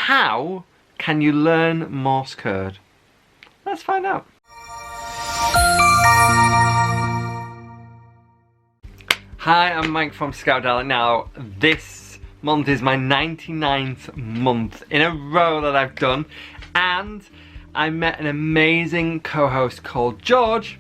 how can you learn Morse code? Let's find out. Hi, I'm Mike from Scoutadelic. Now, this month is my 99th month in a row that I've done, and I met an amazing co-host called George,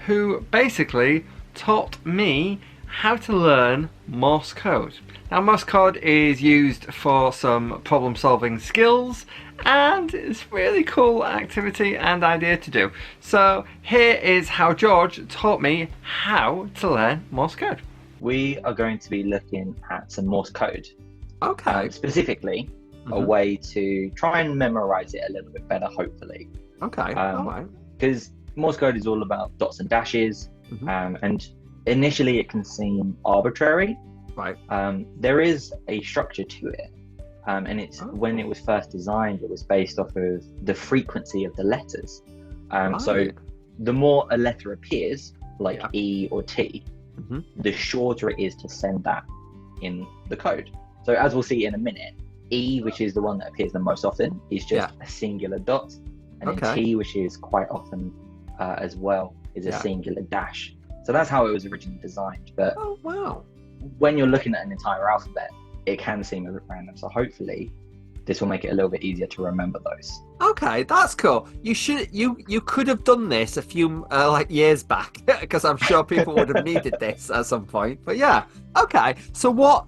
who basically taught me how to learn Morse code. Now, Morse code is used for some problem-solving skills, and it's a really cool activity and idea to do. So here is how George taught me how to learn Morse code. We are going to be looking at some Morse code. Okay. Specifically, a way to try and memorize it a little bit better, hopefully. Okay. All right. Because Morse code is all about dots and dashes, and initially it can seem arbitrary. Right. There is a structure to it, and it's when it was first designed, it was based off of the frequency of the letters. So the more a letter appears, like E or T, the shorter it is to send that in the code. So as we'll see in a minute, E, which is the one that appears the most often, is just a singular dot, and then T, which is quite often as well, is a singular dash. So that's how it was originally designed. But when you're looking at an entire alphabet, it can seem a bit random. So hopefully this will make it a little bit easier to remember those. Okay, that's cool. You could have done this a few years back, because I'm sure people would have needed this at some point. But yeah, okay. So what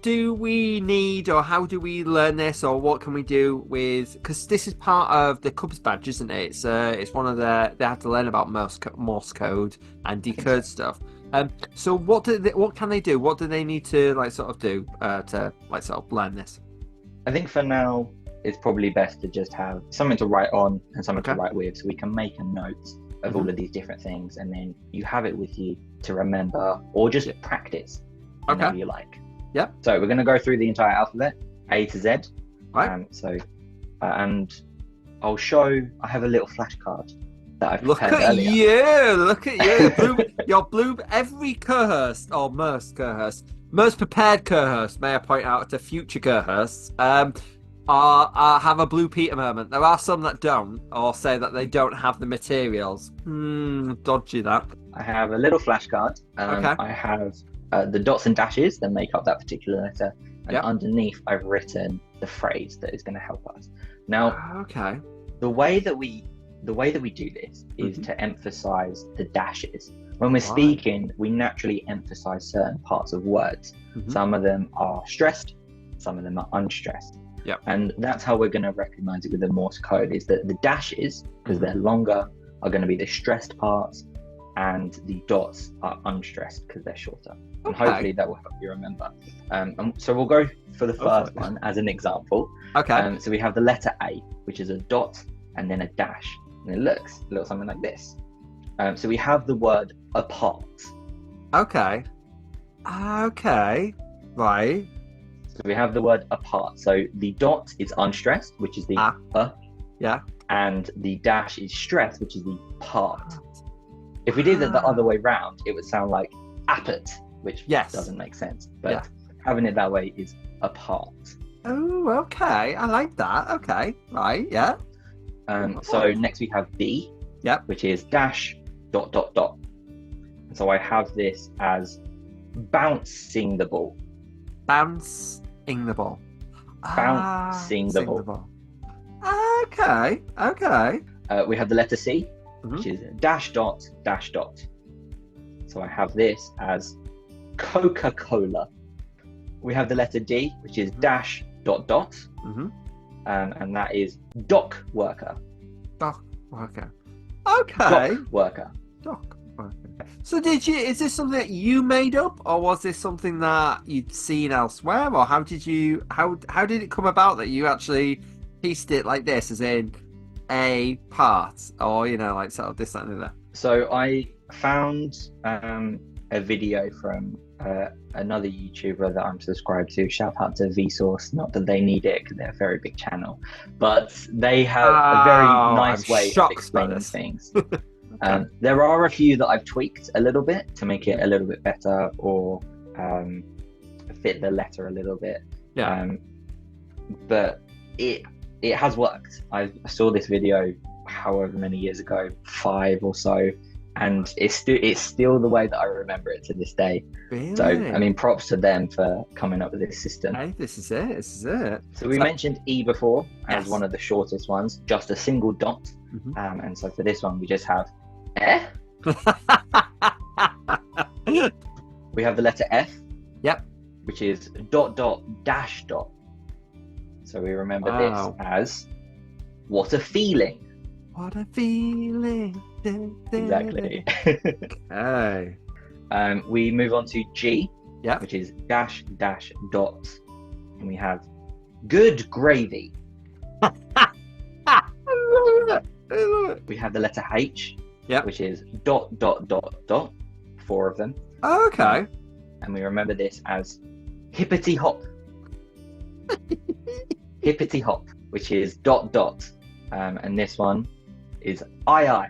do we need, or how do we learn this, or what can we do with? Because this is part of the Cubs badge, isn't it? It's one of they have to learn about Morse code and decode stuff. So what can they do? What do they need to do to learn this? I think for now, it's probably best to just have something to write on and something to write with, so we can make a note of all of these different things, and then you have it with you to remember or just practice whenever you like. Yeah. So we're going to go through the entire alphabet, A to Z. Right. And I'll show. I have a little flashcard that I've prepared earlier. Look at you! Your blue. Every co-host or most co-hosts. Most prepared co-hosts, may I point out to future co-hosts, have a Blue Peter moment. There are some that don't, or say that they don't have the materials. Dodgy that. I have a little flashcard. I have the dots and dashes that make up that particular letter, and underneath I've written the phrase that is going to help us. Now, the way that we do this is to emphasize the dashes. When we're speaking, we naturally emphasize certain parts of words. Some of them are stressed, some of them are unstressed. And that's how we're going to recognize it with the Morse code, is that the dashes, because they're longer, are going to be the stressed parts, and the dots are unstressed because they're shorter. And hopefully that will help you remember. So we'll go for the first one as an example. So we have the letter A, which is a dot and then a dash. And it looks something like this. So we have the word apart. Okay. Right. So we have the word apart. So the dot is unstressed, which is the and the dash is stressed, which is the part. If we did it the other way round, it would sound like apart, which doesn't make sense. But having it that way is apart. Oh, okay. I like that. Okay. Right. Yeah. So next we have B, which is dash ... And so I have this as bouncing the ball. Bouncing the ball. Bouncing the ball. Okay. We have the letter C, which is ... So I have this as Coca-Cola. We have the letter D, which is ... and that is dock worker. Dock worker. Okay. Dock worker. Dock worker. So is this something that you made up, or was this something that you'd seen elsewhere, or how did it come about that you actually pieced it like this, as in a part, or sort of this, that, and that? So I found a video from another YouTuber that I'm subscribed to. Shout out to Vsauce. Not that they need it because they're a very big channel, but they have a very nice way of explaining things. There are a few that I've tweaked a little bit to make it a little bit better, or fit the letter a little bit. but it has worked. I saw this video however many years ago, 5 or so, and it's still the way that I remember it to this day. Really? So I mean, props to them for coming up with this system. Hey, this is it. So we mentioned E before as Yes. one of the shortest ones, just a single dot. And so for this one, we just have eh. We have the letter F. Yep. Which is dot dot dash dot. So we remember this as what a feeling. What a feeling. Exactly. Okay. We move on to G, Yep. which is dash dash dot, and we have good gravy. We have the letter H, Yep. which is dot dot dot dot, 4 of them. Okay. And we remember this as hippity hop. Hippity hop, which is dot dot, and this one is I.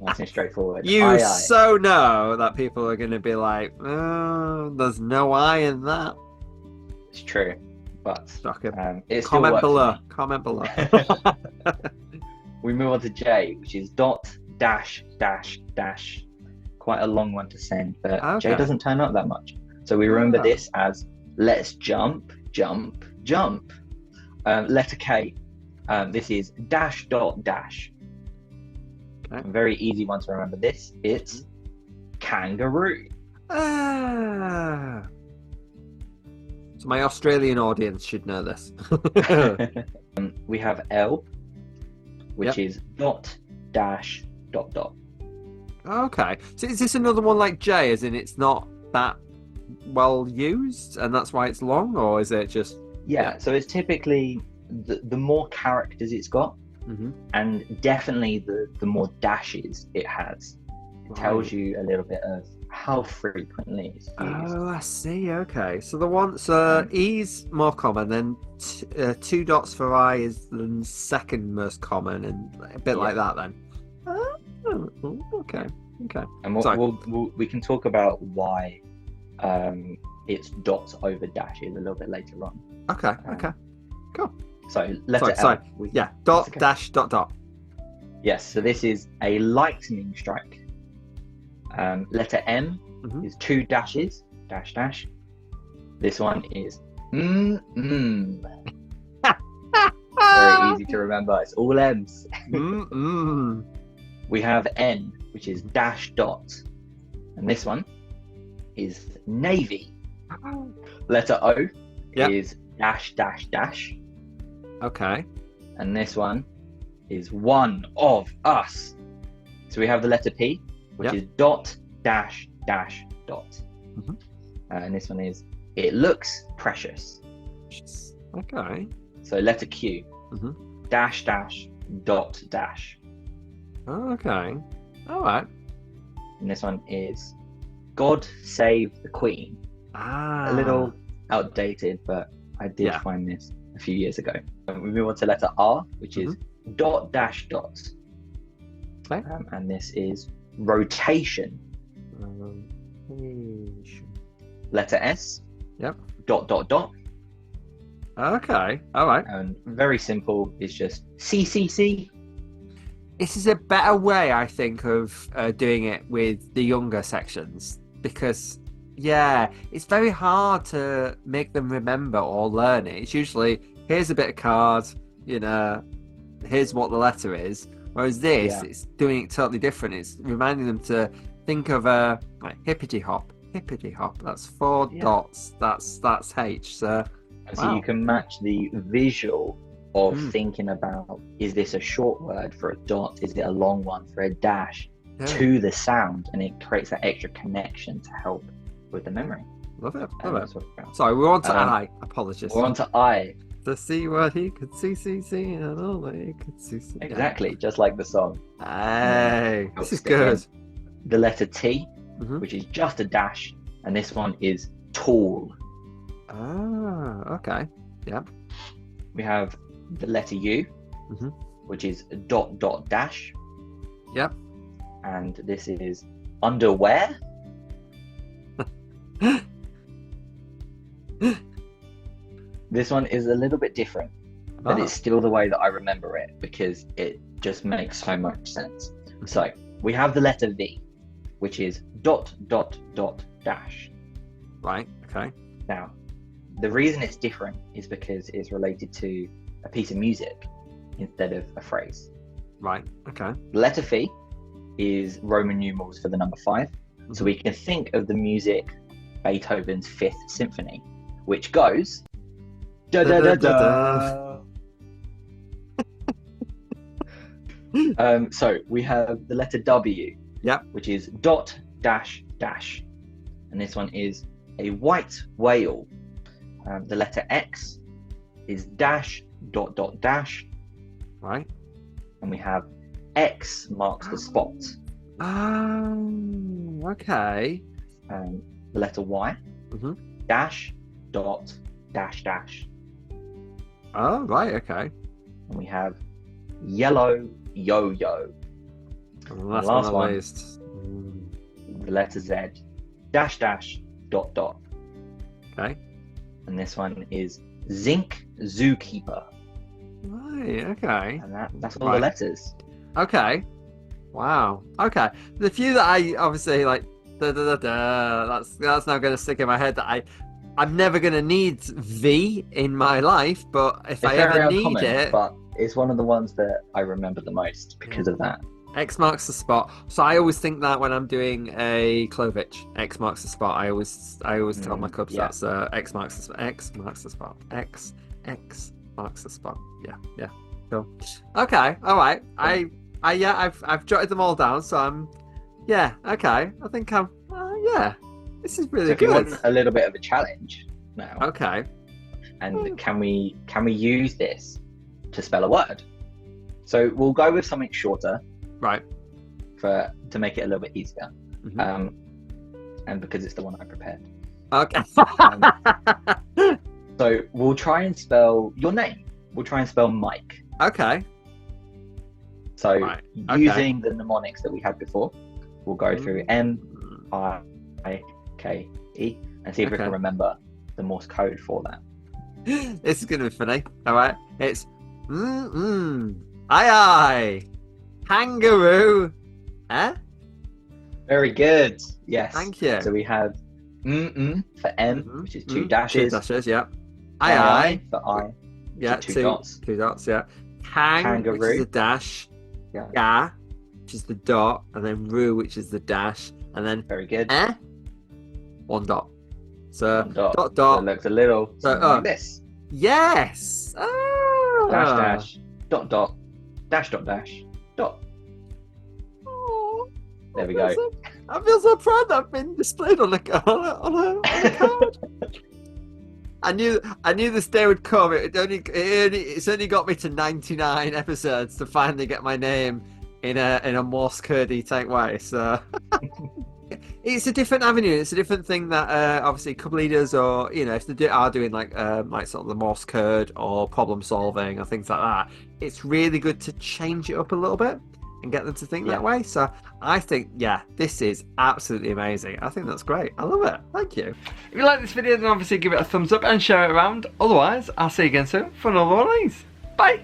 Nice and straightforward. You I. so know that people are going to be like, oh, there's no I in that. It's true, but Shocking. it still Comment works below. for me. Comment below. We move on to J, which is dot dash dash dash. Quite a long one to send, but J doesn't turn up that much. So we remember this as let's jump, jump, jump. Letter K, this is dash dot dash. Okay. A very easy one to remember this. It's kangaroo. So my Australian audience should know this. We have L, which is dot dash dot dot. Okay. So is this another one like J, as in it's not that well used and that's why it's long, or is it just... Yeah, so it's typically the more characters it's got, and definitely the more dashes it has. It tells you a little bit of how frequently it's used. Oh, I see. Okay. So the one, E's more common, then 2 dots for I is the second most common, and a bit like that then. Oh, okay. And we can talk about why it's dots over dashes a little bit later on. Okay. Cool. So letter L. Dot dash dot dot. Yes. So this is a lightning strike. Letter M is 2 dashes dash dash. This one is Very easy to remember. It's all M's. We have N, which is dash dot, and this one is navy. Letter O is dash dash dash. Okay. And this one is one of us. So we have the letter P, which is dot dash dash dot. And this one is it looks precious. Okay. So letter Q, dash dash dot dash. Okay. All right. And this one is God save the Queen. A little outdated, but I did find this a few years ago. We move on to letter R, which is dot dash dot. Okay. And this is rotation. Letter S. Dot dot dot. Okay. All right. And very simple. It's just CCC. This is a better way, I think, of doing it with the younger sections, because it's very hard to make them remember or learn it. It's usually, here's a bit of card, here's what the letter is. Whereas this, it's doing it totally different. It's reminding them to think of like hippity hop. That's 4 dots. That's H. So you can match the visual of thinking about, is this a short word for a dot? Is it a long one for a dash? To the sound, and it creates that extra connection to help with the memory. Love it. Sorry, we're on to I. Apologies. We're on to I. The C word he could see, and all that he could see. Exactly, just like the song. Hey, this is good. The letter T, which is just a dash, and this one is tall. Okay. Yep. We have the letter U, which is dot dot dash. Yep. And this is underwear. This one is a little bit different, but it's still the way that I remember it because it just makes so much sense. So we have the letter V, which is ... dash. Right, okay. Now, the reason it's different is because it's related to a piece of music instead of a phrase. Right, okay. The letter V is Roman numerals for the number 5. Mm-hmm. So we can think of the music Beethoven's Fifth Symphony, which goes da da da da. So we have the letter W, which is ... dash dash, and this one is a white whale. The letter X is dash ... dash, right, and we have X marks the spot. Okay. The letter Y, dash ... dash dash. Oh, right, okay. And we have yellow yo-yo. And the last one is the letter Z, dash dash ... Okay. And this one is zinc zookeeper. Right, okay. And that's all the letters. Okay. Wow. Okay. The few that I obviously like that's not going to stick in my head that I'm never going to need V in my life, but if I ever need it... But it's one of the ones that I remember the most because of that. X marks the spot. So I always think that when I'm doing a Clovich, X marks the spot. I always tell my cubs that's X marks the spot. X marks the spot. X marks the spot. Yeah. Cool. Okay. All right. I've jotted them all down. So I'm. Yeah. Okay. I think I'm. Yeah. This is really good. You want a little bit of a challenge now. Okay. And can we use this to spell a word? So we'll go with something shorter. Right. To make it a little bit easier. Mm-hmm. And because it's the one I prepared. Okay. So we'll try and spell your name. We'll try and spell Mike. Okay. So using the mnemonics that we had before, we'll go through M-I-K-E and see if we can remember the Morse code for that. This is going to be funny. All right. It's aye. Kangaroo. Eh? Very good. Yes. Thank you. So we have for M, which is 2 dashes. 2 dashes, yeah. I for I. Yeah, 2 dots. 2 dots, yeah. Kangaroo, which is a dash. Yeah. Ga, which is the dot, and then roo, which is the dash, and then very good. 1 dot. So 1 dot. dot. So it looks a little like this. Yes. Oh. Dash dot dash dash dot. Oh, there we go. I feel so proud that I've been displayed on a card. I knew this day would come. It's only got me to 99 episodes to finally get my name in a Morse code type way. So it's a different avenue. It's a different thing that obviously club leaders or if they are doing like sort of the Morse code or problem solving or things like that. It's really good to change it up a little bit and get them to think that way. So I think, this is absolutely amazing. I think that's great. I love it. Thank you. If you like this video, then obviously give it a thumbs up and share it around. Otherwise, I'll see you again soon for another one of these. Bye.